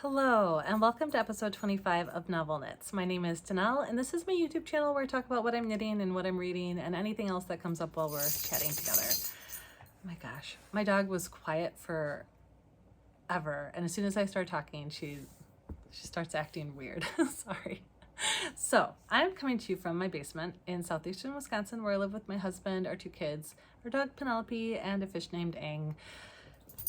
Hello, and welcome to episode 25 of Novel Knits. My name is Danelle, and this is my YouTube channel where I talk about what I'm knitting and what I'm reading and anything else that comes up while we're chatting together. Oh my gosh, my dog was quiet forever, and as soon as I start talking, she starts acting weird. Sorry. So, I'm coming to you from my basement in southeastern Wisconsin, where I live with my husband, our two kids, our dog Penelope, and a fish named Aang.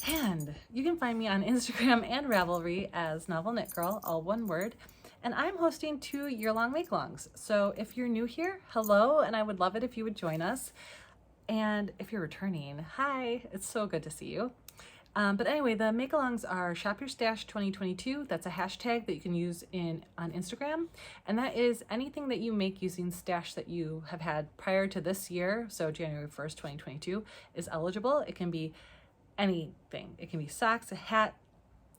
And you can find me on Instagram and Ravelry as Novel Knit Girl, all one word. And I'm hosting 2 year-long make-alongs. So if you're new here, hello, and I would love it if you would join us. And if you're returning, hi, it's so good to see you. But anyway, the make-alongs are Shop Your Stash 2022. That's a hashtag that you can use on Instagram. And that is anything that you make using stash that you have had prior to this year, so January 1st, 2022, is eligible. It can be anything. It can be socks, a hat,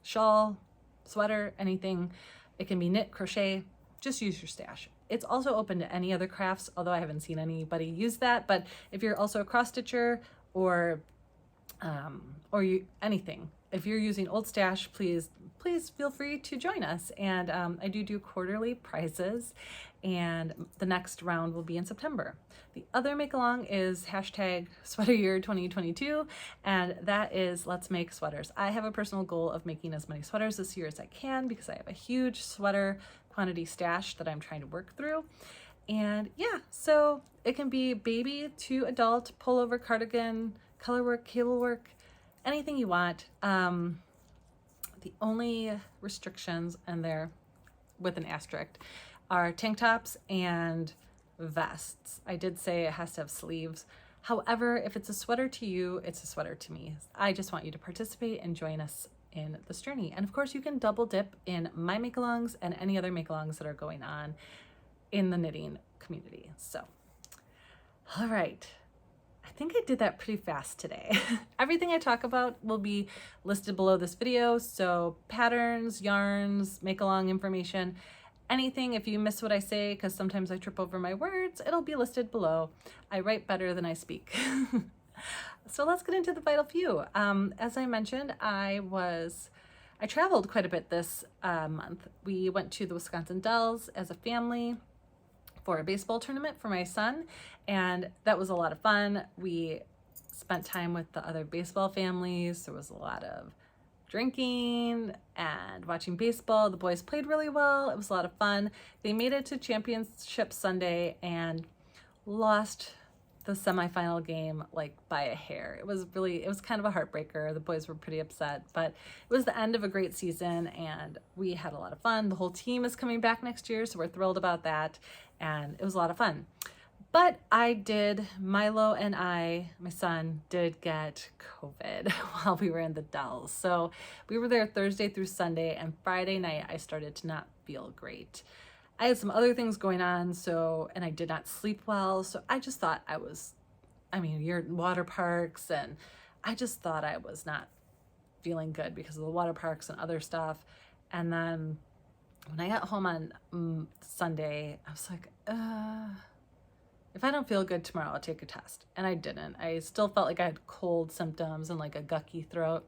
shawl, sweater, anything. It can be knit, crochet, just use your stash. It's also open to any other crafts, although I haven't seen anybody use that. But if you're also a cross stitcher or anything, if you're using old stash, please feel free to join us. And I do quarterly prizes, and the next round will be in September. The other make along is hashtag sweater year 2022, and that is let's make sweaters. I have a personal goal of making as many sweaters this year as I can because I have a huge sweater quantity stash that I'm trying to work through. And yeah, so it can be baby to adult, pullover, cardigan, color work, cable work, anything you want. The only restrictions, and they're with an asterisk, are tank tops and vests. I did say it has to have sleeves. However, if it's a sweater to you, it's a sweater to me. I just want you to participate and join us in this journey. And of course, you can double dip in my make-alongs and any other make-alongs that are going on in the knitting community. So, all right. I think I did that pretty fast today. Everything I talk about will be listed below this video. So patterns, yarns, make-along information, anything. If you miss what I say, because sometimes I trip over my words, it'll be listed below. I write better than I speak. So let's get into the vital few. As I mentioned, I traveled quite a bit this month. We went to the Wisconsin Dells as a family for a baseball tournament for my son, and that was a lot of fun. We spent time with the other baseball families. There was a lot of drinking and watching baseball. The boys played really well. It was a lot of fun. They made it to Championship Sunday and lost the semifinal game like by a hair. It was kind of a heartbreaker. The boys were pretty upset, but it was the end of a great season and we had a lot of fun. The whole team is coming back next year, so we're thrilled about that. And it was a lot of fun. But Milo and my son did get COVID while we were in the Dells. So we were there Thursday through Sunday, and Friday night I started to not feel great. I had some other things going on, and I did not sleep well. So I just thought you're in water parks, and I just thought I was not feeling good because of the water parks and other stuff. And then when I got home on Sunday, I was like, if I don't feel good tomorrow, I'll take a test. And I didn't. I still felt like I had cold symptoms and like a gucky throat.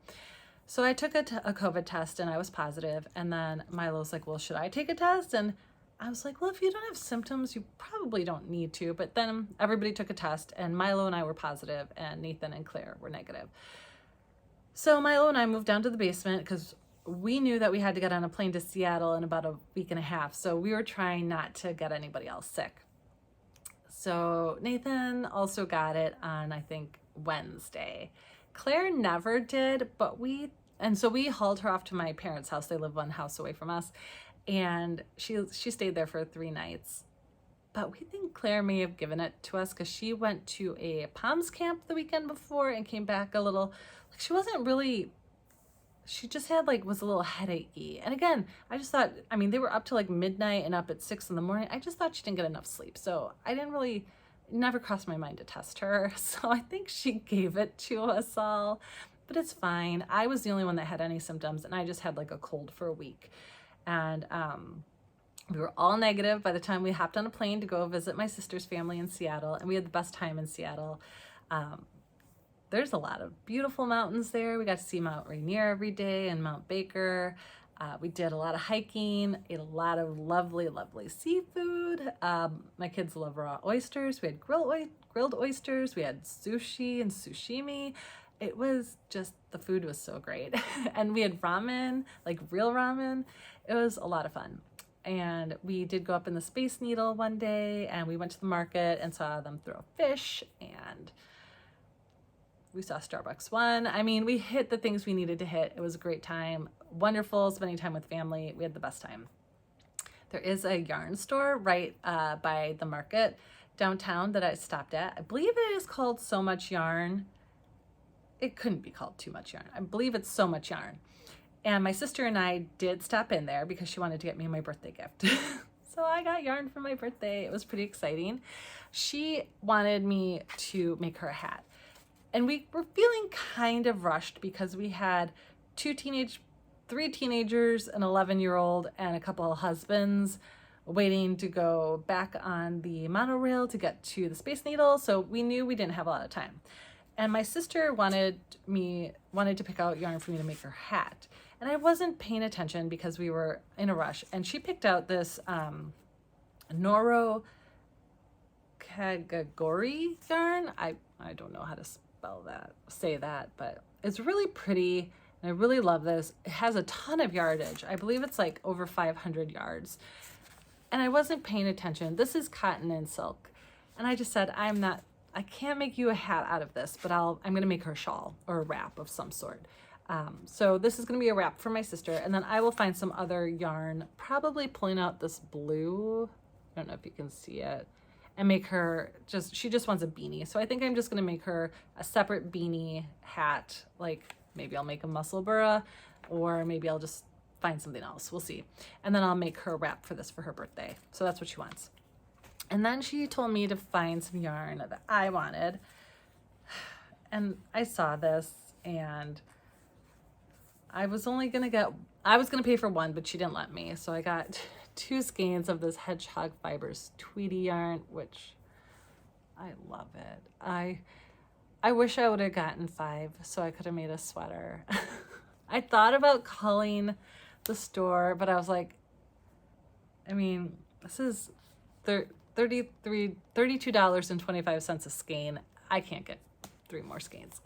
So I took a COVID test and I was positive. And then Milo's like, well, should I take a test? And I was like, well, if you don't have symptoms, you probably don't need to. But then everybody took a test and Milo and I were positive and Nathan and Claire were negative. So Milo and I moved down to the basement because we knew that we had to get on a plane to Seattle in about a week and a half. So we were trying not to get anybody else sick. So Nathan also got it on, I think, Wednesday. Claire never did, so we hauled her off to my parents' house. They live one house away from us. And she stayed there for 3 nights. But we think Claire may have given it to us because she went to a POMS camp the weekend before and came back a little, she just had was a little headachy. And again, I just thought, they were up to midnight and up at 6 in the morning. I just thought she didn't get enough sleep. So it never crossed my mind to test her. So I think she gave it to us all, but it's fine. I was the only one that had any symptoms and I just had a cold for a week. And we were all negative by the time we hopped on a plane to go visit my sister's family in Seattle. And we had the best time in Seattle. There's a lot of beautiful mountains there. We got to see Mount Rainier every day and Mount Baker. We did a lot of hiking, ate a lot of lovely, lovely seafood. My kids love raw oysters. We had grilled oysters. We had sushi and sashimi. It was just, the food was so great. And we had ramen, like real ramen. It was a lot of fun. And we did go up in the Space Needle one day, and we went to the market and saw them throw fish, and we saw Starbucks one. I mean, we hit the things we needed to hit. It was a great time. Wonderful spending time with family. We had the best time. There is a yarn store right by the market downtown that I stopped at. I believe it is called So Much Yarn. It couldn't be called Too Much Yarn. I believe it's So Much Yarn. And my sister and I did stop in there because she wanted to get me my birthday gift. So I got yarn for my birthday. It was pretty exciting. She wanted me to make her a hat. And we were feeling kind of rushed because we had three teenagers, an 11-year-old, and a couple of husbands waiting to go back on the monorail to get to the Space Needle. So we knew we didn't have a lot of time. And my sister wanted to pick out yarn for me to make her hat. And I wasn't paying attention because we were in a rush. And she picked out this Noro Kagagori yarn. I don't know how to say that, but it's really pretty. And I really love this. It has a ton of yardage. I believe it's like over 500 yards. And I wasn't paying attention. This is cotton and silk. And I just said, I can't make you a hat out of this, but I'm going to make her a shawl or a wrap of some sort. So this is going to be a wrap for my sister. And then I will find some other yarn, probably pulling out this blue. I don't know if you can see it. And make her she just wants a beanie. So I think I'm just going to make her a separate beanie hat. Like maybe I'll make a musselburgh, or maybe I'll just find something else. We'll see. And then I'll make her a wrap for this for her birthday. So that's what she wants. And then she told me to find some yarn that I wanted. And I saw this, and I was going to pay for one, but she didn't let me. So I got 2 skeins of this Hedgehog Fibers Tweedy yarn, which I love it. I wish I would have gotten 5 so I could have made a sweater. I thought about calling the store, but I was like, I mean, this is $32.25 a skein. I can't get 3 more skeins.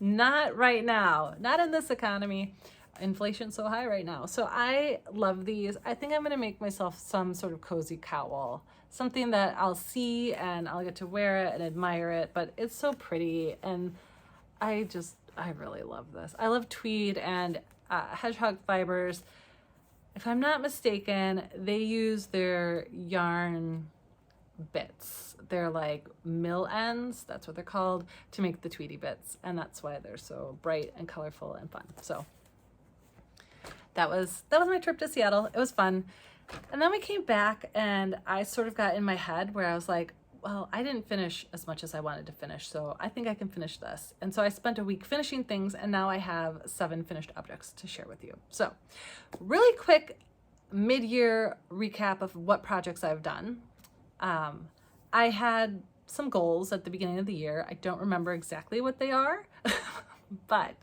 Not right now. Not in this economy. Inflation's so high right now. So I love these. I think I'm going to make myself some sort of cozy cowl. Something that I'll see and I'll get to wear it and admire it. But it's so pretty. And I really love this. I love tweed and Hedgehog Fibers. If I'm not mistaken, they use their yarn bits. They're like mill ends, that's what they're called, to make the Tweety bits. And that's why they're so bright and colorful and fun. So that was my trip to Seattle. It was fun. And then we came back, and I sort of got in my head where I was like, well, I didn't finish as much as I wanted to finish, so I think I can finish this. And so I spent a week finishing things, and now I have 7 finished objects to share with you. So really quick mid-year recap of what projects I've done. I had some goals at the beginning of the year. I don't remember exactly what they are, but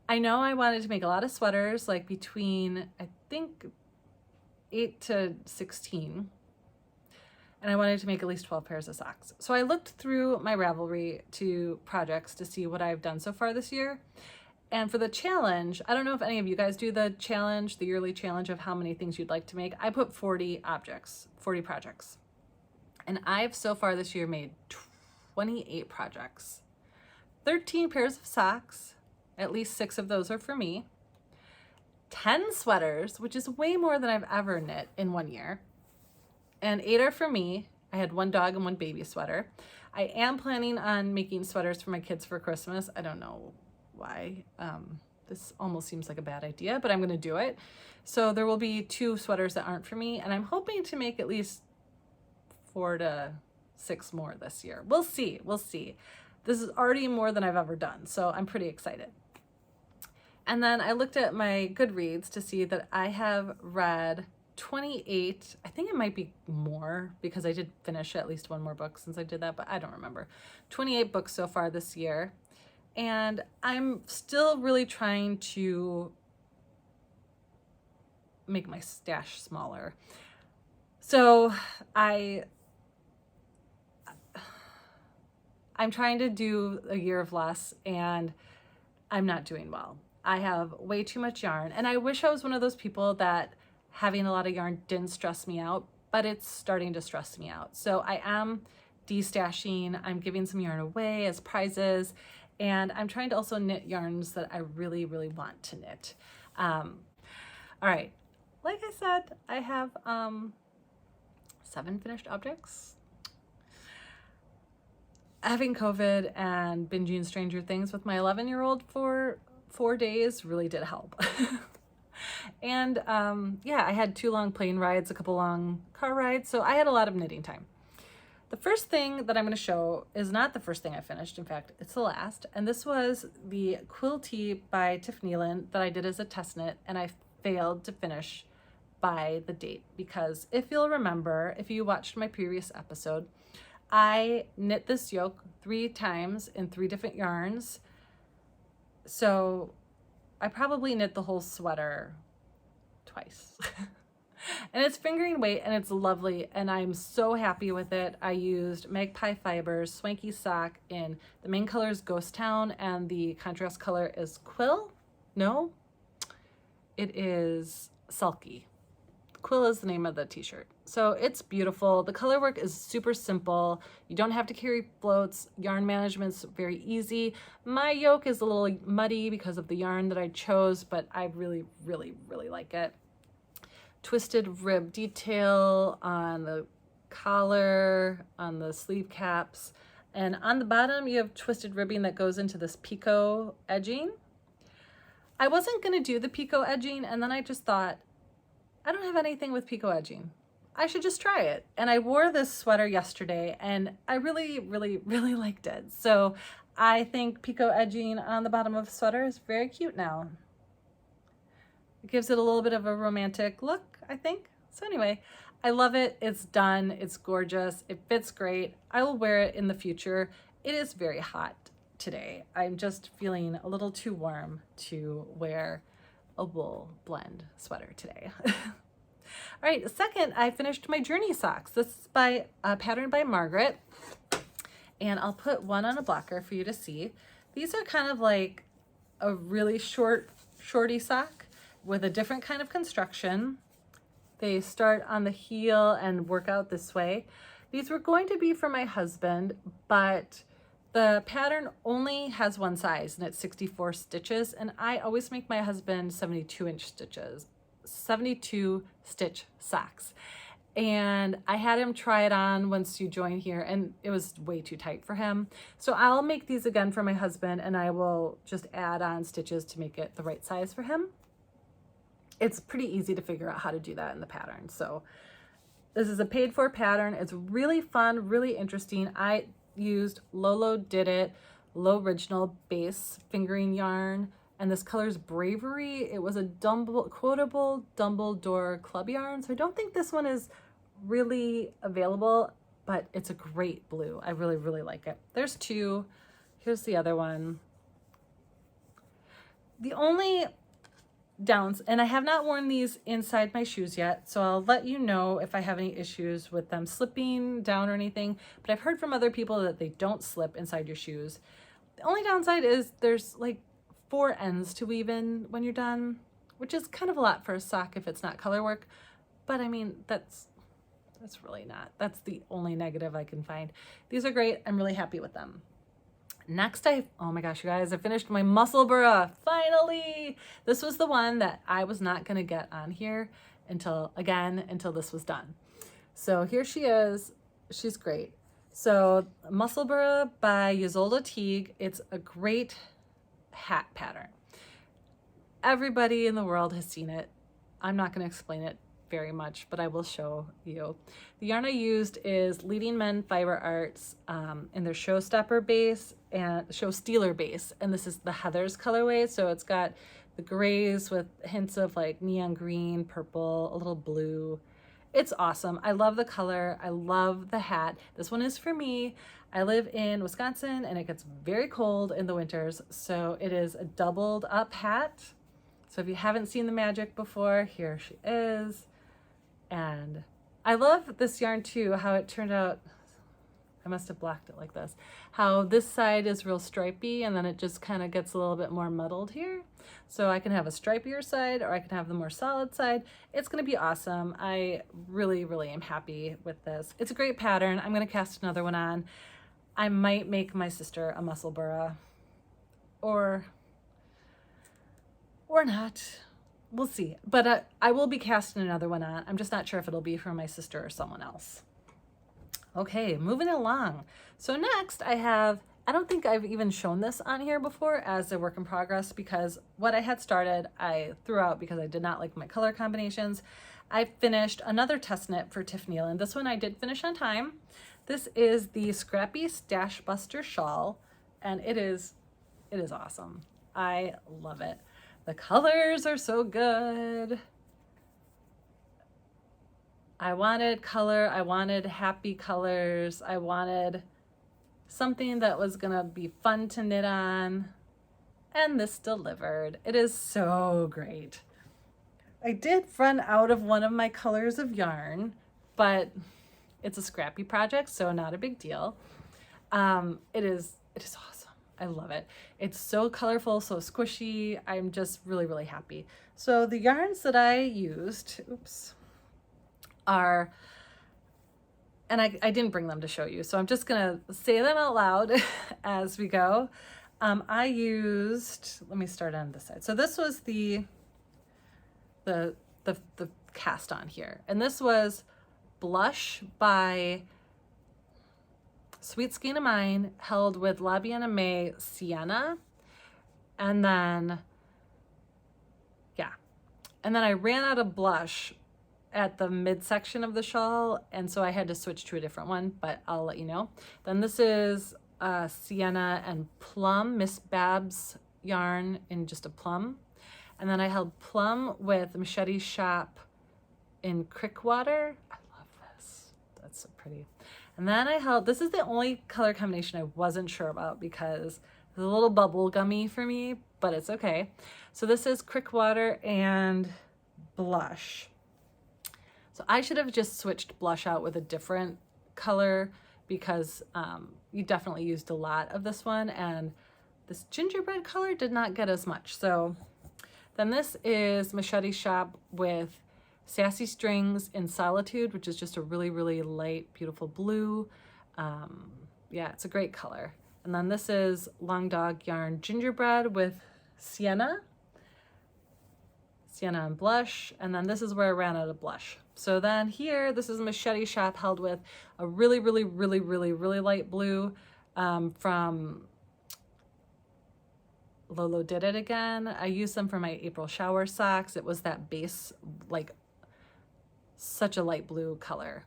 I know I wanted to make a lot of sweaters, like between, I think, 8 to 16. And I wanted to make at least 12 pairs of socks. So I looked through my Ravelry to projects to see what I've done so far this year. And for the challenge, I don't know if any of you guys do the challenge, the yearly challenge of how many things you'd like to make. I put 40 projects. And I've so far this year made 28 projects. 13 pairs of socks, at least 6 of those are for me. 10 sweaters, which is way more than I've ever knit in one year. And 8 are for me. I had 1 dog and 1 baby sweater. I am planning on making sweaters for my kids for Christmas. I don't know why. This almost seems like a bad idea, but I'm going to do it. So there will be 2 sweaters that aren't for me, and I'm hoping to make at least 4 to 6 more this year. We'll see. We'll see. This is already more than I've ever done, so I'm pretty excited. And then I looked at my Goodreads to see that I have read 28, I think it might be more because I did finish at least 1 more book since I did that, but I don't remember. 28 books so far this year. and I'm still really trying to make my stash smaller. So I'm trying to do a year of less, and I'm not doing well. I have way too much yarn, and I wish I was one of those people that having a lot of yarn didn't stress me out, but it's starting to stress me out. So I am destashing. I'm giving some yarn away as prizes, and I'm trying to also knit yarns that I really, really want to knit. All right, like I said, I have 7 finished objects. Having COVID and binging Stranger Things with my 11-year-old for 4 days really did help. And yeah, I had 2 long plane rides, a couple long car rides, so I had a lot of knitting time. The first thing that I'm going to show is not the first thing I finished. In fact, it's the last. And this was the Quill Tee by Tif Neilan that I did as a test knit, and I failed to finish by the date because if you'll remember, if you watched my previous episode, I knit this yoke 3 times in 3 different yarns. So I probably knit the whole sweater twice. And it's fingering weight and it's lovely, and I'm so happy with it. I used Magpie fibers, Swanky sock in the main color is Ghost Town and the contrast color is Quill. No, it is Selkie. Quill is the name of the t-shirt. So it's beautiful. The color work is super simple. You don't have to carry floats. Yarn management's very easy. My yoke is a little muddy because of the yarn that I chose, but I really, really, really like it. Twisted rib detail on the collar, on the sleeve caps, and on the bottom you have twisted ribbing that goes into this picot edging. I wasn't going to do the picot edging, and then I just thought, I don't have anything with picot edging. I should just try it. And I wore this sweater yesterday and I really, really, really liked it. So I think picot edging on the bottom of a sweater is very cute now. It gives it a little bit of a romantic look, I think. So anyway, I love it. It's done. It's gorgeous. It fits great. I will wear it in the future. It is very hot today. I'm just feeling a little too warm to wear a wool blend sweater today. All right, second, I finished my Journey socks. This is by patterned by Margaret, and I'll put one on a blocker for you to see. These are kind of like a really shorty sock with a different kind of construction. They start on the heel and work out this way. These were going to be for my husband, but the pattern only has one size and it's 64 stitches, and I always make my husband 72-inch stitches, 72 stitch socks. And I had him try it on once you join here and it was way too tight for him. So I'll make these again for my husband and I will just add on stitches to make it the right size for him. It's pretty easy to figure out how to do that in the pattern. So this is a paid for pattern. It's really fun, really interesting. I used Lolo Did It Low Original Base fingering yarn, and this color is Bravery. It was a quotable Dumbledore club yarn, so I don't think this one is really available, but it's a great blue. I really, really like it. There's 2. Here's the other one. The only downs, and I have not worn these inside my shoes yet, so I'll let you know if I have any issues with them slipping down or anything, but I've heard from other people that they don't slip inside your shoes. The only downside is there's like 4 ends to weave in when you're done, which is kind of a lot for a sock if it's not color work, but I mean, that's really not. That's the only negative I can find. These are great. I'm really happy with them. Next, oh my gosh, you guys, I finished my Musselburgh, finally. This was the one that I was not gonna get on here until this was done. So here she is, she's great. So Musselburgh by Ysolda Teague. It's a great hat pattern. Everybody in the world has seen it. I'm not gonna explain it very much, but I will show you. The yarn I used is Leading Men Fiber Arts in their Showstopper base and Show Stealer base, and this is the Heathers colorway. So it's got the grays with hints of like neon green, purple, a little blue. It's awesome. I love the color. I love the hat. This one is for me. I live in Wisconsin and it gets very cold in the winters. So it is a doubled up hat. So if you haven't seen the magic before, here she is. And I love this yarn too, how it turned out. I must have blocked it like this. How this side is real stripy and then it just kind of gets a little bit more muddled here. So I can have a stripier side or I can have the more solid side. It's gonna be awesome. I really, really am happy with this. It's a great pattern. I'm gonna cast another one on. I might make my sister a muscle burra or not. We'll see. But I will be casting another one on. I'm just not sure if it'll be for my sister or someone else. Okay, moving along. So next I don't think I've even shown this on here before as a work in progress because what I had started, I threw out because I did not like my color combinations. I finished another test knit for Tif Neilan. This one I did finish on time. This is the Scrappy Stashbuster shawl and it is awesome. I love it. The colors are so good. I wanted color, I wanted happy colors, I wanted something that was gonna be fun to knit on, and this delivered. It is so great. I did run out of one of my colors of yarn, but it's a Scrappy project, so not a big deal. It is awesome. I love it. It's so colorful, so squishy. I'm just really, really happy. So the yarns that I used, are, and I didn't bring them to show you, so I'm just gonna say them out loud as we go. I used, let me start on this side. So this was the cast on here, and this was Blush by Sweet Skein of Mine, held with La Bien Aimée Sienna, and then I ran out of blush at the midsection of the shawl, and so I had to switch to a different one, but I'll let you know. Then this is Sienna and Plum, Miss Babs yarn in just a plum. And then I held Plum with Machete Shop in Crickwater. I love this. That's so pretty. And then I held, this is the only color combination I wasn't sure about because it's a little bubble gummy for me, but it's okay. So this is Crickwater and Blush. So I should have just switched blush out with a different color because you definitely used a lot of this one, and this gingerbread color did not get as much. So then this is Machete Shop with Sassy Strings in Solitude, which is just a really, really light, beautiful blue. Yeah, it's a great color. And then this is Long Dog Yarn Gingerbread with Sienna and Blush. And then this is where I ran out of blush. So then here, this is Machete Shop held with a really, really, really, really, really light blue from Lolo Did It Again. I used them for my April shower socks. It was that base, like such a light blue color.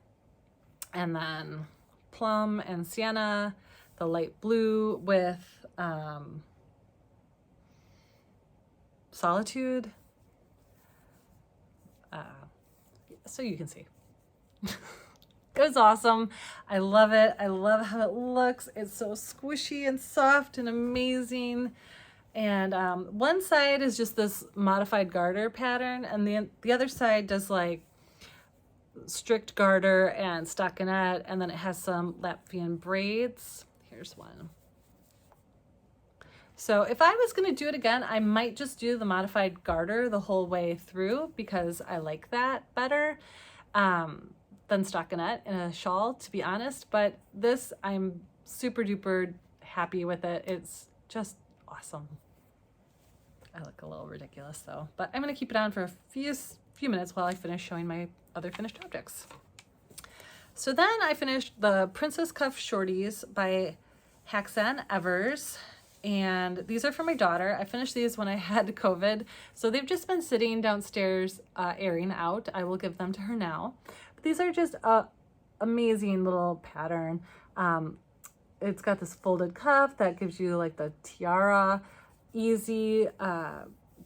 And then Plum and Sienna, the light blue with Solitude. So you can see. It was awesome. I love it. I love how it looks. It's so squishy and soft and amazing. And one side is just this modified garter pattern, and the other side does like strict garter and stockinette, and then it has some Latvian braids. Here's one. So if I was going to do it again, I might just do the modified garter the whole way through because I like that better than stockinette in a shawl, to be honest. But this, I'm super duper happy with it. It's just awesome. I look a little ridiculous though, but I'm going to keep it on for a few minutes while I finish showing my other finished objects. So then I finished the Princess Cuff Shorties by Haxann Evers. And these are for my daughter. I finished these when I had COVID. So they've just been sitting downstairs airing out. I will give them to her now. But these are just a amazing little pattern. It's got this folded cuff that gives you like the tiara, easy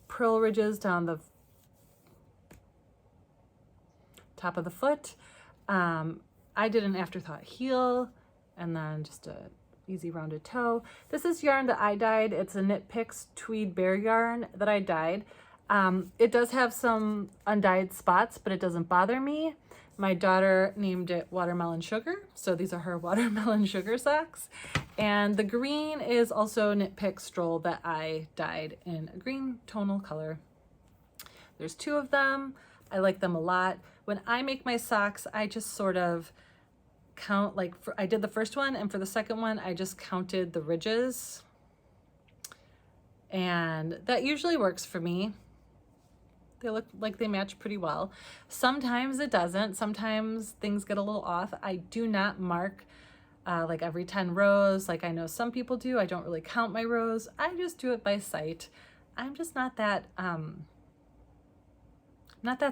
purl ridges down the top of the foot. I did an afterthought heel and then just a easy rounded toe. This is yarn that I dyed. It's a Knit Picks tweed bear yarn that I dyed. It does have some undyed spots, but it doesn't bother me. My daughter named it Watermelon Sugar, so these are her Watermelon Sugar socks. And the green is also Knit Picks Stroll that I dyed in a green tonal color. There's 2 of them. I like them a lot. When I make my socks, I just sort of count, like I did the first one, and for the second one, I just counted the ridges. And that usually works for me. They look like they match pretty well. Sometimes it doesn't. Sometimes things get a little off. I do not mark like every 10 rows like I know some people do. I don't really count my rows. I just do it by sight. I'm just not that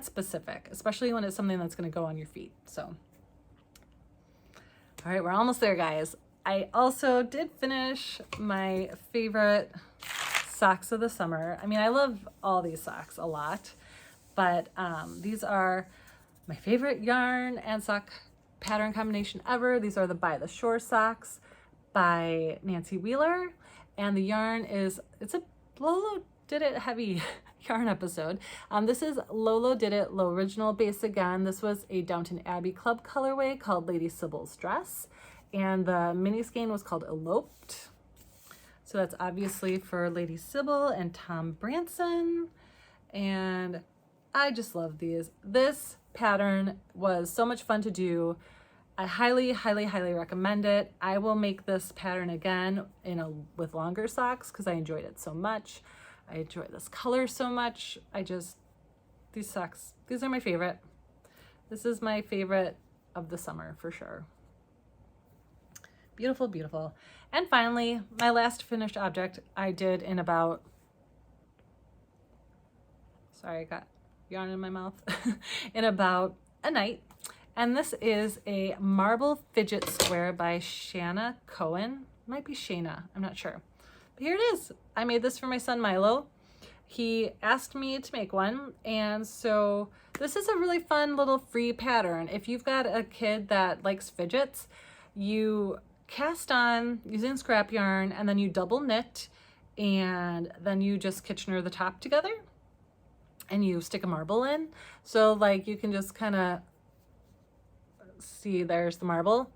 specific, especially when it's something that's going to go on your feet. So, all right, we're almost there, guys. I also did finish my favorite socks of the summer. I mean, I love all these socks a lot, but these are my favorite yarn and sock pattern combination ever. These are the By the Shore socks by Nancy Wheeler, and the yarn is, it's a Lolo Did It heavy yarn episode. This is Lolo Did It Low Original base again. This was a Downton Abbey Club colorway called Lady Sybil's Dress, and the mini skein was called Eloped. So that's obviously for Lady Sybil and Tom Branson. And I just love these. This pattern was so much fun to do. I highly, highly, highly recommend it. I will make this pattern again with longer socks because I enjoyed it so much. I enjoy this color so much. These socks, these are my favorite. This is my favorite of the summer for sure. Beautiful, beautiful. And finally, my last finished object I did in about, sorry, I got yarn in my mouth, in about a night. And this is a marble fidget square by Shanna Cohen. Might be Shayna, I'm not sure. But here it is. I made this for my son Milo. He asked me to make one, and so this is a really fun little free pattern. If you've got a kid that likes fidgets, you cast on using scrap yarn, and then you double knit, and then you just Kitchener the top together, and you stick a marble in. So like you can just kind of see there's the marble,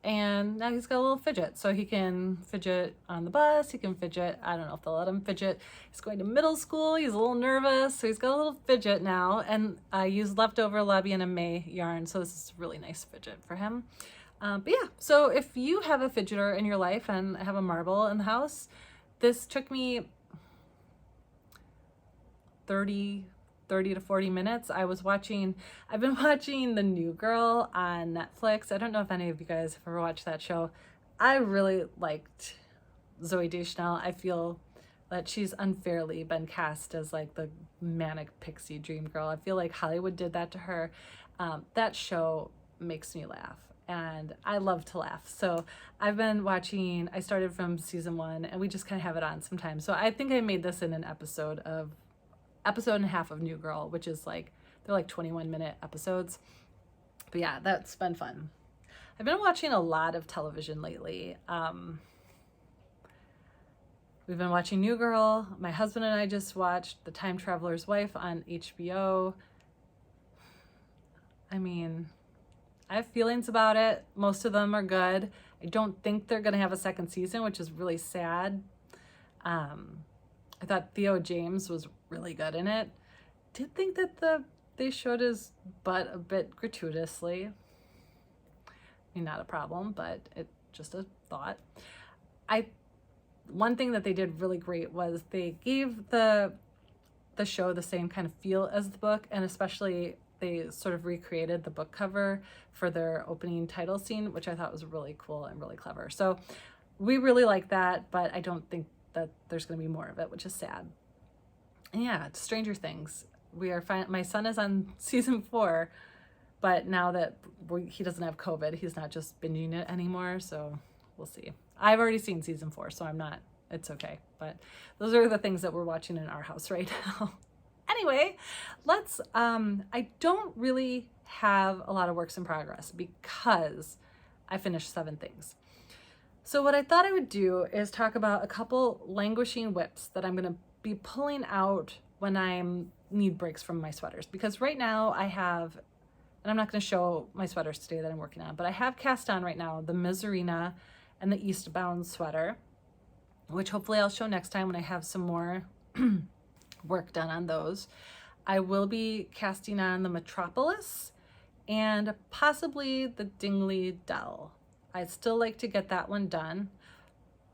and now he's got a little fidget. So he can fidget on the bus, he can fidget, I don't know if they'll let him fidget. He's going to middle school, he's a little nervous, so he's got a little fidget now. And I used leftover Labby and a May yarn, so this is a really nice fidget for him. But yeah, so if you have a fidgeter in your life and have a marble in the house, this took me 30 to 40 minutes. I've been watching The New Girl on Netflix. I don't know if any of you guys have ever watched that show. I really liked Zooey Deschanel. I feel that she's unfairly been cast as like the manic pixie dream girl. I feel like Hollywood did that to her. That show makes me laugh, and I love to laugh. So I've been watching, I started from season 1, and we just kind of have it on sometimes. So I think I made this in an episode and a half of New Girl, which is like, they're like 21-minute episodes. But yeah, that's been fun. I've been watching a lot of television lately. We've been watching New Girl. My husband and I just watched The Time Traveler's Wife on HBO. I mean, I have feelings about it. Most of them are good. I don't think they're going to have a second season, which is really sad. I thought Theo James was really good in it. Did think that they showed his butt a bit gratuitously. I mean, not a problem, but it just a thought. One thing that they did really great was they gave the show the same kind of feel as the book, and especially they sort of recreated the book cover for their opening title scene, which I thought was really cool and really clever. So we really like that, but I don't think that there's going to be more of it, which is sad. And yeah, it's Stranger Things. My son is on season 4, but now that he doesn't have COVID, he's not just binging it anymore, so we'll see. I've already seen season 4, so it's okay. But those are the things that we're watching in our house right now. Anyway, let's, I don't really have a lot of works in progress because I finished 7 things. So what I thought I would do is talk about a couple languishing WIPs that I'm gonna be pulling out when I need breaks from my sweaters. Because right now I have, and I'm not gonna show my sweaters today that I'm working on, but I have cast on right now the Miserina and the Eastbound sweater, which hopefully I'll show next time when I have some more work done on those. I will be casting on the Metropolis and possibly the Dingley Dell. I'd still like to get that one done.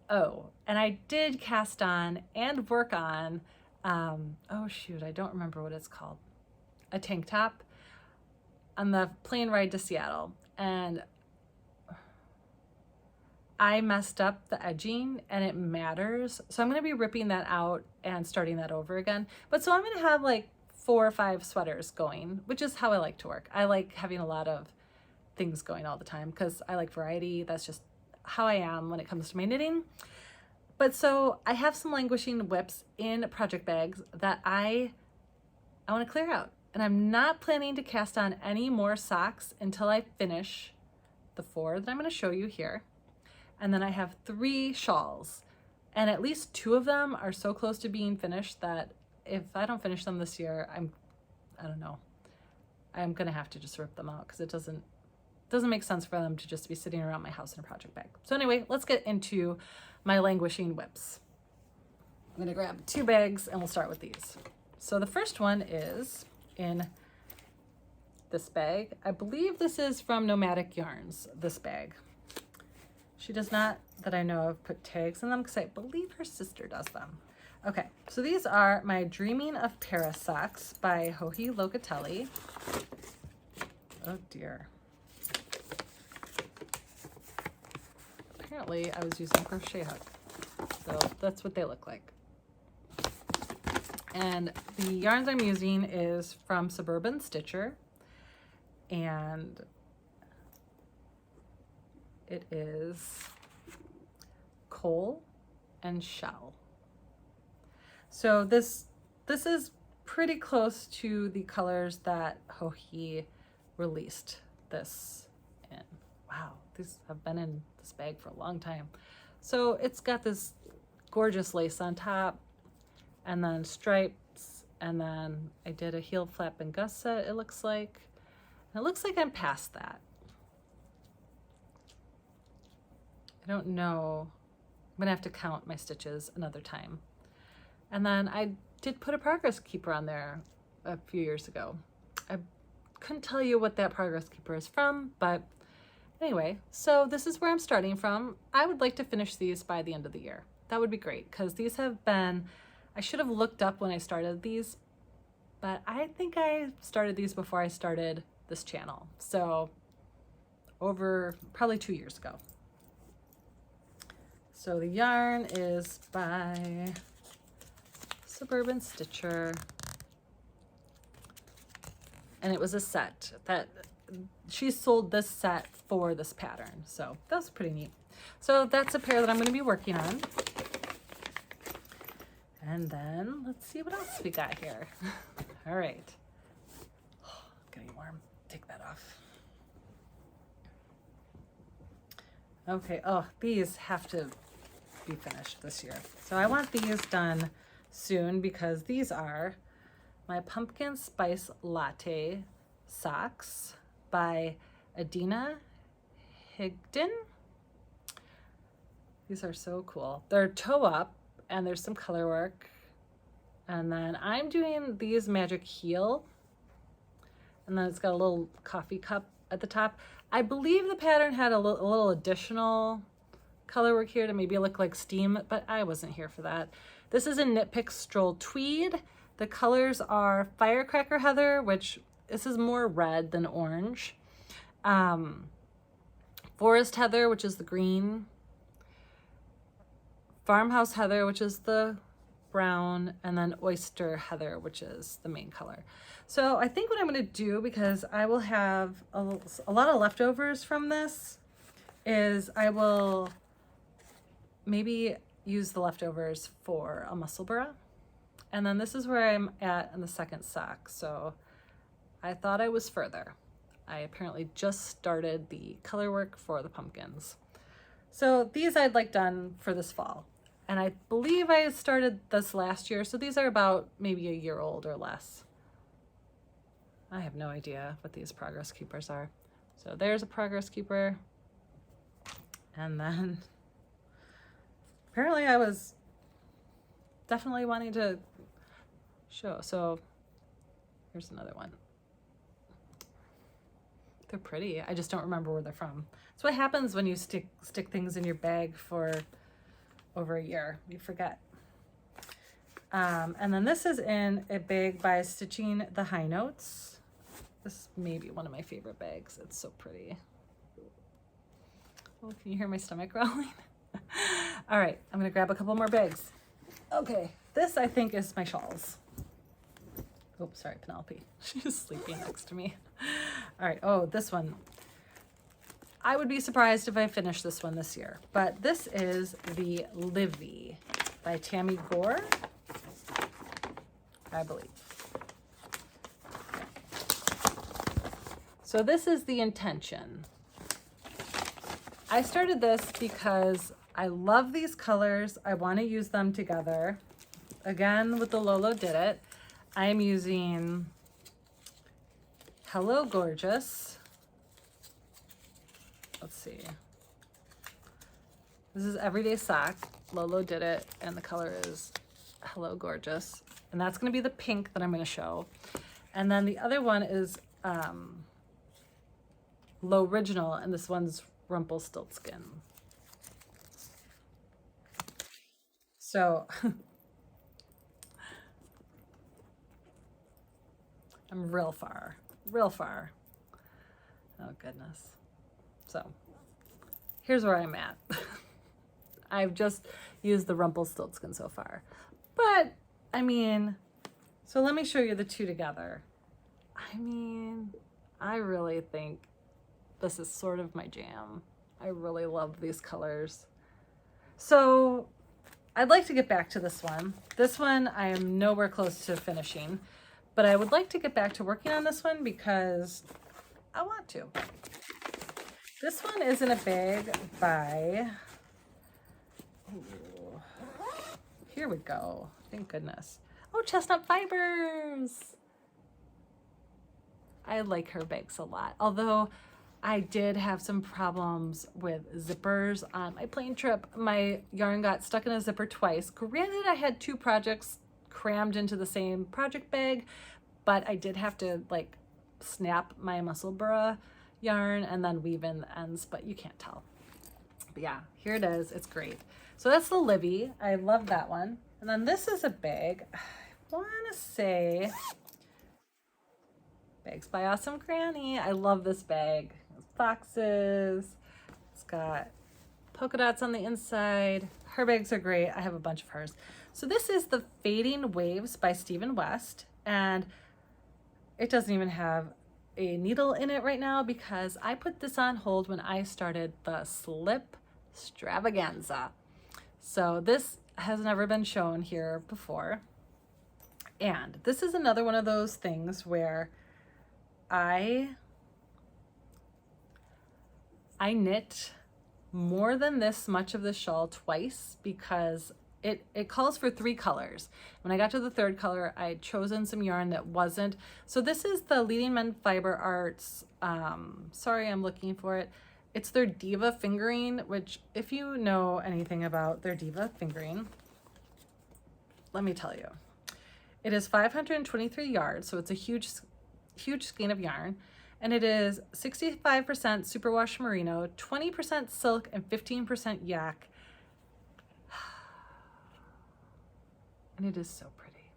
Oh, and I did cast on and work on, oh shoot, I don't remember what it's called, a tank top on the plane ride to Seattle. And I messed up the edging and it matters. So I'm gonna be ripping that out and starting that over again. But so I'm gonna have like 4 or 5 sweaters going, which is how I like to work. I like having a lot of things going all the time because I like variety. That's just how I am when it comes to my knitting. But so I have some languishing WIPs in project bags that I want to clear out. And I'm not planning to cast on any more socks until I finish the 4 that I'm going to show you here. And then I have 3 shawls, and at least 2 of them are so close to being finished that if I don't finish them this year, I don't know, I'm gonna have to just rip them out because it doesn't make sense for them to just be sitting around my house in a project bag. So anyway, let's get into my languishing WIPs. I'm gonna grab 2 bags and we'll start with these. So the first one is in this bag. I believe this is from Nomadic Yarns, this bag. She does not, that I know of, put tags in them because I believe her sister does them. Okay, so these are my Dreaming of Paris socks by Joji Locatelli. Oh dear. Apparently I was using crochet hook, so that's what they look like. And the yarns I'm using is from Suburban Stitcher, and it is Coal and Shell. So this is pretty close to the colors that Joji released this in. Wow, these have been in this bag for a long time. So it's got this gorgeous lace on top, and then stripes, and then I did a heel flap and gusset, it looks like. And it looks like I'm past that. I don't know. I'm gonna have to count my stitches another time. And then I did put a progress keeper on there a few years ago. I couldn't tell you what that progress keeper is from, but anyway, so this is where I'm starting from. I would like to finish these by the end of the year. That would be great because these have been, I should have looked up when I started these, but I think I started these before I started this channel. So over probably 2 years ago. So the yarn is by Suburban Stitcher, and it was a set that she sold this set for this pattern, so that's pretty neat. So that's a pair that I'm going to be working on. And then let's see what else we got here. All right. Oh, getting warm. Take that off. Okay. Oh, these have to be finished this year. So I want these done soon because these are my Pumpkin Spice Latte socks by Adina Higdon. These are so cool. They're toe up and there's some color work. And then I'm doing these magic heel. And then it's got a little coffee cup at the top. I believe the pattern had a little additional color work here to maybe look like steam, but I wasn't here for that. This is a Knit Picks Stroll tweed. The colors are Firecracker Heather, which this is more red than orange. Forest Heather, which is the green. Farmhouse Heather, which is the brown, and then Oyster Heather, which is the main color. So I think what I'm going to do, because I will have a lot of leftovers from this, is I will maybe use the leftovers for a muscle bra And then this is where I'm at in the second sock. So I thought I was further. I apparently just started the color work for the pumpkins. So these I'd like done for this fall. And I believe I started this last year. So these are about maybe a year old or less. I have no idea what these progress keepers are. So there's a progress keeper. And then apparently I was definitely wanting to show. So here's another one. They're pretty. I just don't remember where they're from. That's what happens when you stick things in your bag for over a year. You forget. And then this is in a bag by Stitching the High Notes. This may be one of my favorite bags. It's so pretty. Oh, can you hear my stomach growling? All right, I'm gonna grab a couple more bags. Okay, this I think is my shawls. Oops, sorry, Penelope. She's sleeping next to me. All right, oh, this one. I would be surprised if I finish this one this year, but this is the Livy by Tammy Gore, I believe. So this is the intention. I started this because I love these colors. I want to use them together. Again, with the Lolo Did It, I'm using Hello Gorgeous. Let's see. This is Everyday Sock. Lolo Did It, and the color is Hello Gorgeous. And that's going to be the pink that I'm going to show. And then the other one is Low Original, and this one's Rumpelstiltskin. So I'm real far. Oh goodness. So here's where I'm at. I've just used the Rumpelstiltskin so far. But I mean, so let me show you the two together. I mean, I really think this is sort of my jam. I really love these colors. So I'd like to get back to this one. This one I am nowhere close to finishing, but I would like to get back to working on this one because I want to. This one is in a bag by, ooh, here we go. Thank goodness. Oh, Chestnut Fibers. I like her bags a lot, although I did have some problems with zippers on my plane trip. My yarn got stuck in a zipper twice. Granted, I had two projects crammed into the same project bag, but I did have to like snap my muscle burra yarn and then weave in the ends, but you can't tell. But yeah, here it is. It's great. So that's the Livy. I love that one. And then this is a bag. I want to say Bags by Awesome Granny. I love this bag. It's boxes. It's got polka dots on the inside. Her bags are great. I have a bunch of hers. So this is the Fading Waves by Stephen West, and it doesn't even have a needle in it right now because I put this on hold when I started the Slip Stravaganza. So this has never been shown here before. And this is another one of those things where I knit more than this much of the shawl twice because it calls for 3 colors. When I got to the 3rd color, I had chosen some yarn that wasn't. So this is the Leading Men Fiber Arts. Sorry, I'm looking for it. It's their Diva Fingering, which if you know anything about their Diva Fingering, let me tell you. It is 523 yards, so it's a huge skein of yarn. And it is 65% superwash merino, 20% silk, and 15% yak. And it is so pretty.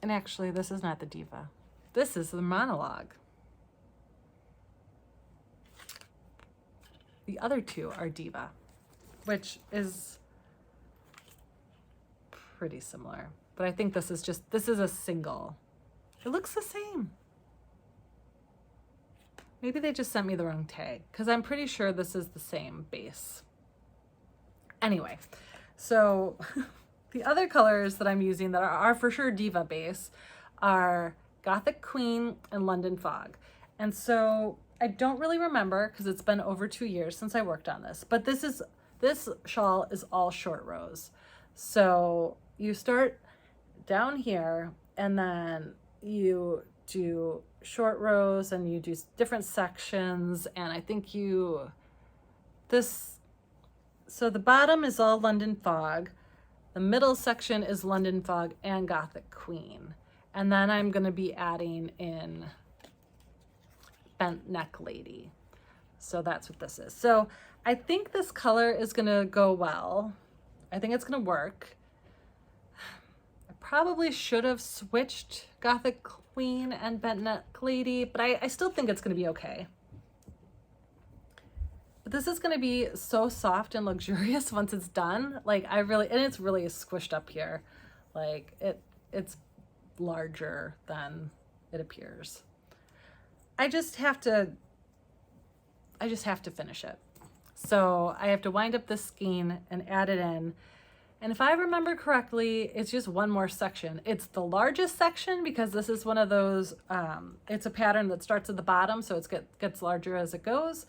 And actually, this is not the Diva. This is the Monologue. The other two are Diva, which is pretty similar. But I think this is a single. It looks the same. Maybe they just sent me the wrong tag because I'm pretty sure this is the same base. Anyway, so The other colors that I'm using that are for sure Diva base are Gothic Queen and London Fog. And so I don't really remember because it's been over 2 years since I worked on this, but this shawl is all short rows. So you start down here and then you do short rows and you do different sections. And I think so the bottom is all London Fog. The middle section is London Fog and Gothic Queen. And then I'm going to be adding in Bent Neck Lady. So that's what this is. So I think this color is going to go well. I think it's going to work. I probably should have switched Gothic Queen and Bent Neck Lady, but I still think it's going to be okay. But this is going to be so soft and luxurious once it's done. Like and it's really squished up here. Like it's larger than it appears. I just have to finish it. So I have to wind up this skein and add it in. And if I remember correctly, it's just one more section. It's the largest section because this is one of those, it's a pattern that starts at the bottom, so it gets larger as it goes.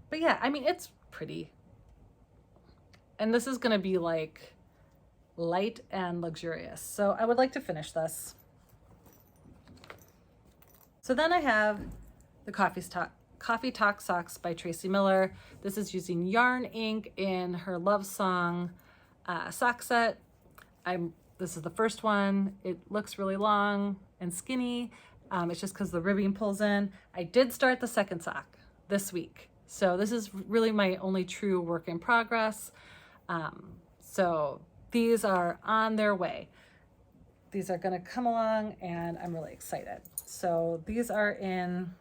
But yeah, I mean, it's pretty. And this is gonna be like light and luxurious. So I would like to finish this. So then I have the Coffee Talk Socks by Tracy Miller. This is using yarn ink in her love song sock set. This is the first one. It looks really long and skinny. It's just because the ribbing pulls in. I did start the second sock this week. So this is really my only true work in progress. So these are on their way. These are gonna come along and I'm really excited. So these are in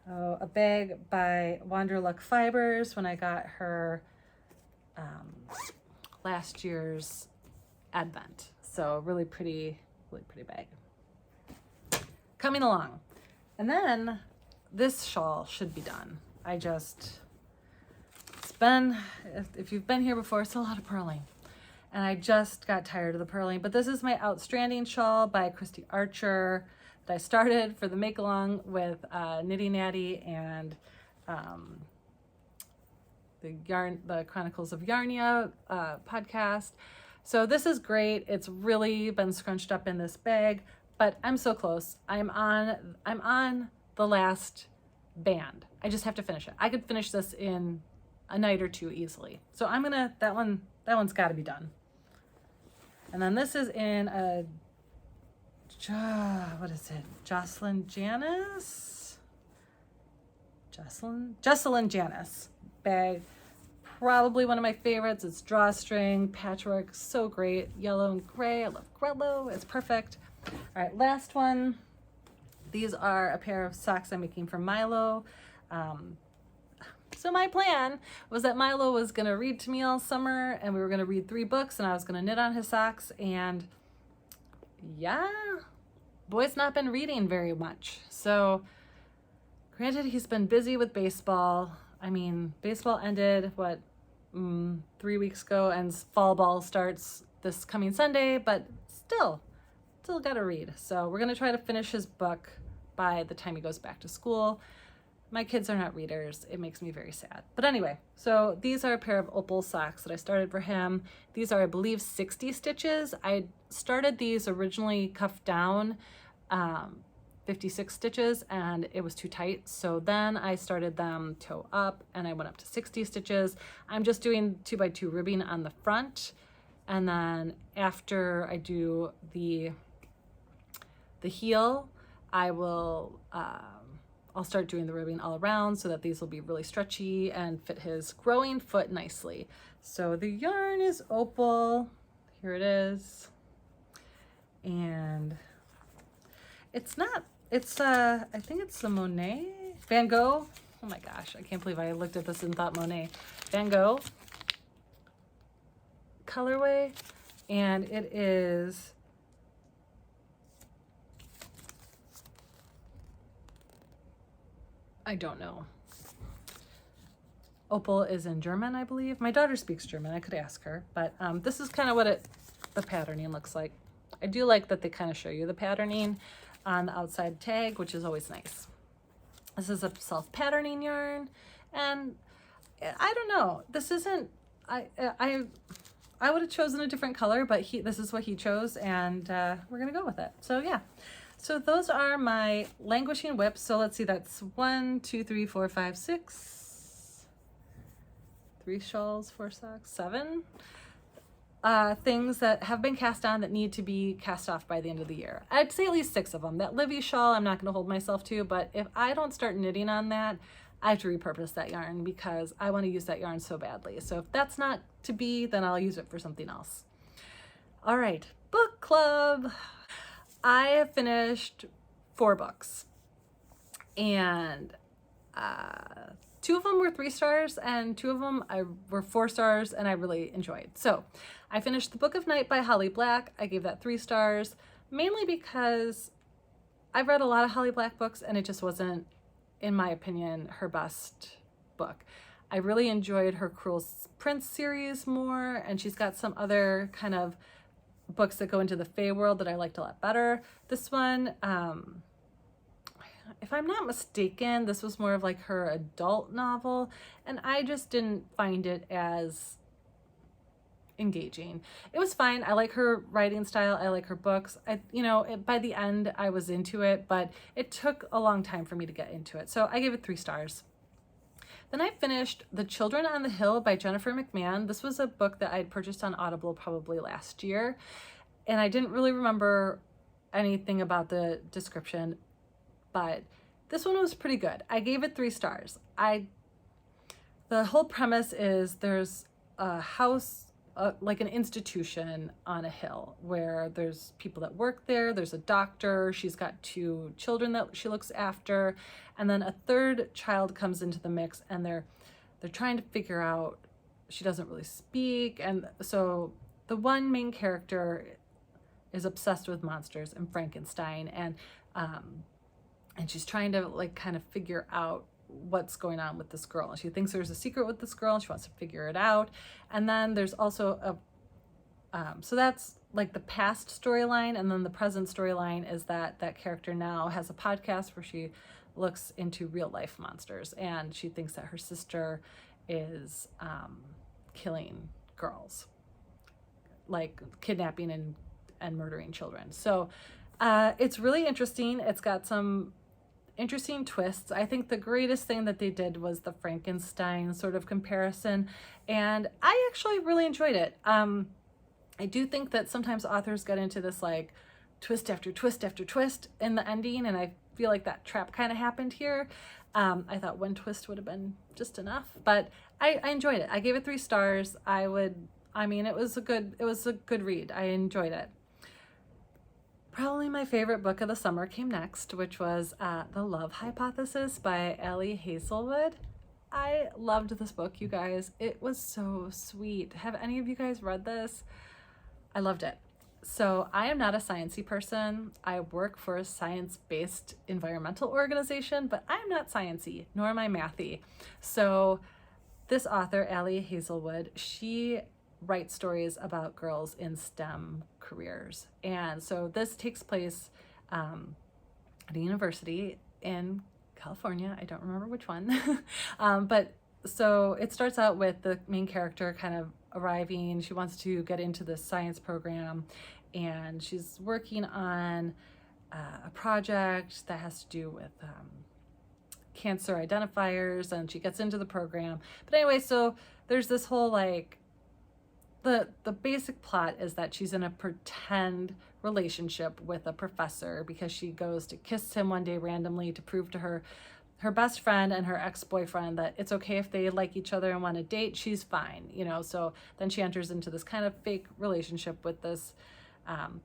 a bag by Wanderluck Fibers when I got her last year's advent. So really pretty bag. Coming along. And then this shawl should be done. If you've been here before, it's a lot of purling. And I just got tired of the purling, but this is my Outstanding shawl by Christy Archer that I started for the make along with Nitty Natty and the Chronicles of Yarnia podcast. So this is great. It's really been scrunched up in this bag, but I'm so close. I'm on the last band. I just have to finish it. I could finish this in a night or two easily. So that one's got to be done. And then this is in a, what is it? Jocelyn Janice bag. Probably one of my favorites. It's drawstring, patchwork, so great. Yellow and gray. I love Grello. It's perfect. All right, last one. These are a pair of socks I'm making for Milo. So my plan was that Milo was gonna read to me all summer and we were gonna read 3 books and I was gonna knit on his socks, and yeah, boy's not been reading very much. So granted, he's been busy with baseball. I mean, baseball ended, 3 weeks ago, and fall ball starts this coming Sunday, but still gotta read. So we're gonna try to finish his book by the time he goes back to school. My kids are not readers. It makes me very sad. But anyway, so these are a pair of opal socks that I started for him. These are, I believe, 60 stitches. I started these originally cuffed down, 56 stitches, and it was too tight. So then I started them toe up and I went up to 60 stitches. I'm just doing 2x2 ribbing on the front. And then after I do the heel, I'll start doing the ribbing all around so that these will be really stretchy and fit his growing foot nicely. So the yarn is opal. Here it is. And I think it's the Monet? Van Gogh? Oh my gosh, I can't believe I looked at this and thought Monet. Van Gogh colorway. And it is I don't know. Opal is in German, I believe. My daughter speaks German. I could ask her, but this is kind of what the patterning looks like. I do like that they kind of show you the patterning on the outside tag, which is always nice. This is a self-patterning yarn, and I don't know. This isn't. I would have chosen a different color, but this is what he chose, and we're gonna go with it. So yeah. So those are my Languishing WIPs. So let's see, that's 1, 2, 3, 4, 5, 6, 3 shawls, 4 socks, 7 things that have been cast on that need to be cast off by the end of the year. I'd say at least 6 of them. That Livy shawl, I'm not going to hold myself to, but if I don't start knitting on that, I have to repurpose that yarn because I want to use that yarn so badly. So if that's not to be, then I'll use it for something else. All right, book club. I have finished 4 books, and 2 of them were 3 stars and 2 of them were 4 stars, and I really enjoyed. So I finished The Book of Night by Holly Black. I gave that 3 stars, mainly because I've read a lot of Holly Black books and it just wasn't, in my opinion, her best book. I really enjoyed her Cruel Prince series more, and she's got some other kind of books that go into the Fae world that I liked a lot better. This one, if I'm not mistaken, this was more of like her adult novel, and I just didn't find it as engaging. It was fine. I like her writing style. I like her books. By the end, I was into it, but it took a long time for me to get into it. So I gave it 3 stars. Then I finished The Children on the Hill by Jennifer McMahon. This was a book that I'd purchased on Audible probably last year, and I didn't really remember anything about the description, but this one was pretty good. I gave it 3 stars. The whole premise is there's a house, like an institution on a hill where there's people that work there. There's a doctor. She's got 2 children that she looks after, and then a 3rd child comes into the mix, and they're trying to figure out, she doesn't really speak, and so the one main character is obsessed with monsters and Frankenstein, and she's trying to like kind of figure out what's going on with this girl. And she thinks there's a secret with this girl and she wants to figure it out. And then there's also so that's like the past storyline, and then the present storyline is that character now has a podcast where she looks into real life monsters, and she thinks that her sister is killing girls, like kidnapping and murdering children. So it's really interesting. It's got some interesting twists. I think the greatest thing that they did was the Frankenstein sort of comparison, and I actually really enjoyed it. I do think that sometimes authors get into this like twist after twist after twist in the ending, and I feel like that trap kind of happened here. I thought one twist would have been just enough, but I enjoyed it. I gave it 3 stars. It was a good read. I enjoyed it. Probably my favorite book of the summer came next, which was The Love Hypothesis by Ellie Hazelwood. I loved this book, you guys. It was so sweet. Have any of you guys read this? I loved it. So I am not a sciencey person. I work for a science-based environmental organization, but I'm not sciencey, nor am I mathy. So this author, Ellie Hazelwood, she writes stories about girls in STEM careers. And so this takes place at a university in California. I don't remember which one. But so it starts out with the main character kind of arriving. She wants to get into the science program, and she's working on a project that has to do with cancer identifiers, and she gets into the program. But anyway, so there's this whole like, the basic plot is that she's in a pretend relationship with a professor because she goes to kiss him one day randomly to prove to her best friend and her ex-boyfriend that it's okay if they like each other and want to date. She's fine, so then she enters into this kind of fake relationship with this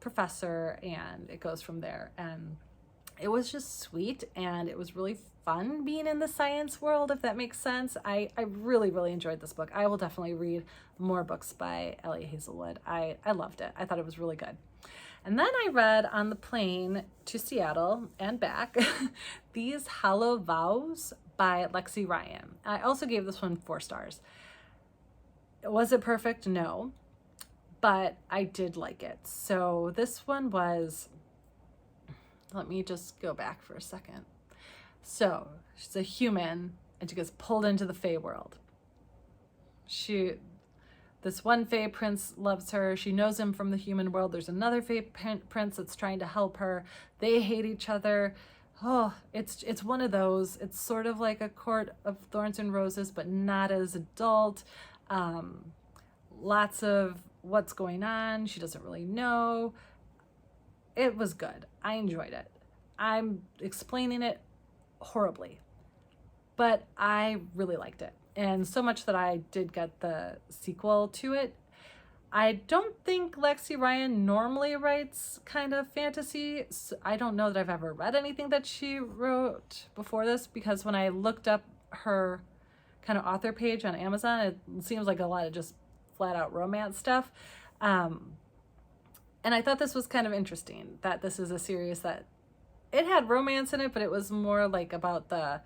professor, and it goes from there. And it was just sweet, and it was really fun being in the science world, if that makes sense. I really, really enjoyed this book. I will definitely read more books by Ellie Hazelwood. I loved it. I thought it was really good. And then I read on the plane to Seattle and back These Hollow Vows by Lexi Ryan. I also gave this one 4 stars. Was it perfect? No, but I did like it. So this one was, let me just go back for a second. So she's a human and she gets pulled into the Fae world. This one Fae prince loves her. She knows him from the human world. There's another Fae prince that's trying to help her. They hate each other. Oh, it's one of those. It's sort of like a Court of Thorns and Roses, but not as adult. Lots of what's going on. She doesn't really know. It was good. I enjoyed it. I'm explaining it horribly, but I really liked it. And so much that I did get the sequel to it. I don't think Lexi Ryan normally writes kind of fantasy. So I don't know that I've ever read anything that she wrote before this, because when I looked up her kind of author page on Amazon, it seems like a lot of just flat out romance stuff. And I thought this was kind of interesting, that this is a series that it had romance in it, but it was more like about the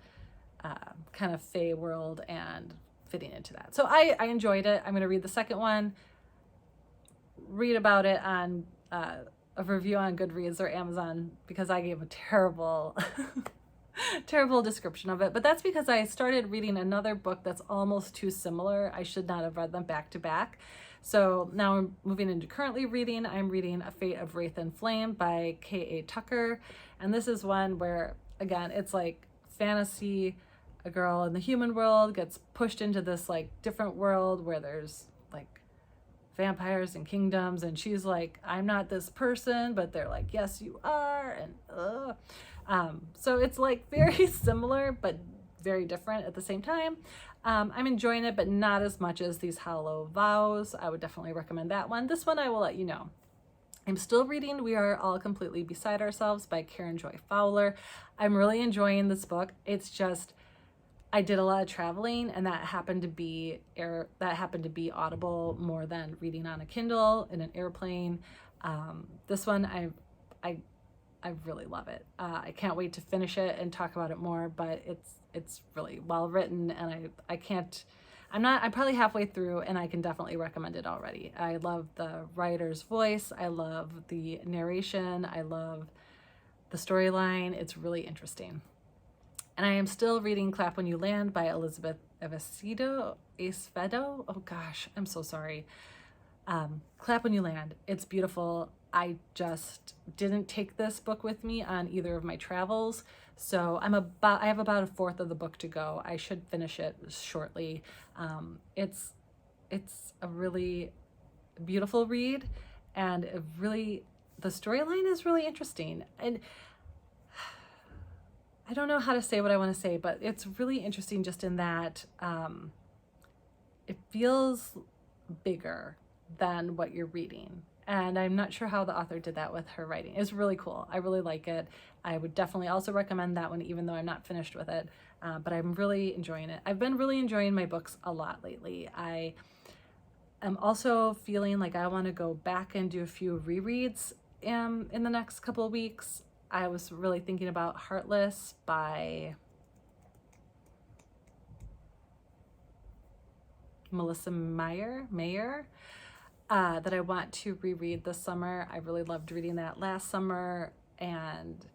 kind of Fae world and fitting into that. So I enjoyed it. I'm going to read the second one, read about it on a review on Goodreads or Amazon, because I gave a terrible terrible description of it. But that's because I started reading another book that's almost too similar. I should not have read them back to back. So now I'm moving into currently reading. I'm reading A Fate of Wraith and Flame by K.A. Tucker. And this is one where, again, it's like fantasy. A girl in the human world gets pushed into this like different world where there's like vampires and kingdoms, and she's like, I'm not this person, but they're like, yes you are, and so it's like very similar but very different at the same time. I'm enjoying it, but not as much as these Hollow Vows. I would definitely recommend that one. This one I will let you know. I'm still reading We Are All Completely Beside Ourselves by Karen Joy Fowler. I'm really enjoying this book. It's just, I did a lot of traveling, and that happened to be Audible more than reading on a Kindle in an airplane. This one I really love it. I can't wait to finish it and talk about it more, but it's really well written, and I'm probably halfway through, and I can definitely recommend it already. I love the writer's voice. I love the narration. I love the storyline. It's really interesting. And I am still reading Clap When You Land by Elizabeth Acevedo. Oh gosh, I'm so sorry. Clap When You Land. It's beautiful. I just didn't take this book with me on either of my travels. So I have about a fourth of the book to go. I should finish it shortly. It's a really beautiful read, and the storyline is really interesting. And I don't know how to say what I want to say, but it's really interesting just in that it feels bigger than what you're reading. And I'm not sure how the author did that with her writing. It's really cool. I really like it. I would definitely also recommend that one, even though I'm not finished with it. But I'm really enjoying it. I've been really enjoying my books a lot lately. I am also feeling like I want to go back and do a few rereads in the next couple of weeks. I was really thinking about Heartless by Melissa Mayer that I want to reread this summer. I really loved reading that last summer, and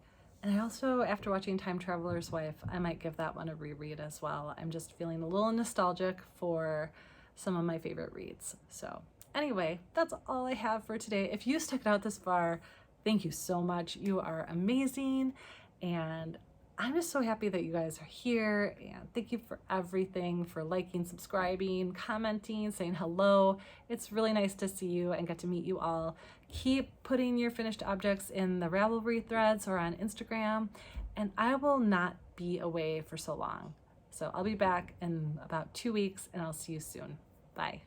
I also, after watching Time Traveler's Wife, I might give that one a reread as well. I'm just feeling a little nostalgic for some of my favorite reads. So anyway, that's all I have for today. If you stuck it out this far, thank you so much. You are amazing, and I'm just so happy that you guys are here, and thank you for everything, for liking, subscribing, commenting, saying hello. It's really nice to see you and get to meet you all. Keep putting your finished objects in the Ravelry threads or on Instagram, and I will not be away for so long. So I'll be back in about 2 weeks, and I'll see you soon. Bye.